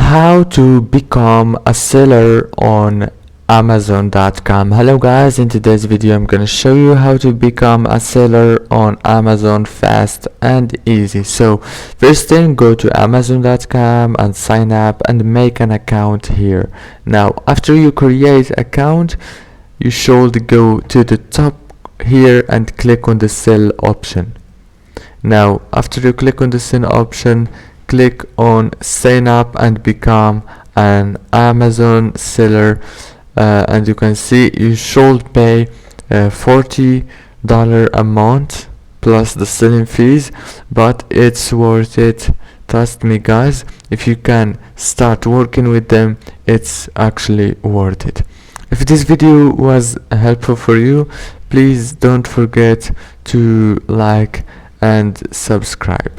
How to become a seller on Amazon.com. Hello guys, in today's video I'm gonna show you how to become a seller on Amazon fast and easy. So first thing, go to Amazon.com and sign up and make an account here. Now after you create account, you should go to the top here and click on the sell option. Now after you click on the sell option, click on sign up and become an Amazon seller, and you can see you should pay $40 a month plus the selling fees, but it's worth it. Trust me guys, if you can start working with them, it's actually worth it. If this video was helpful for you, please don't forget to like and subscribe.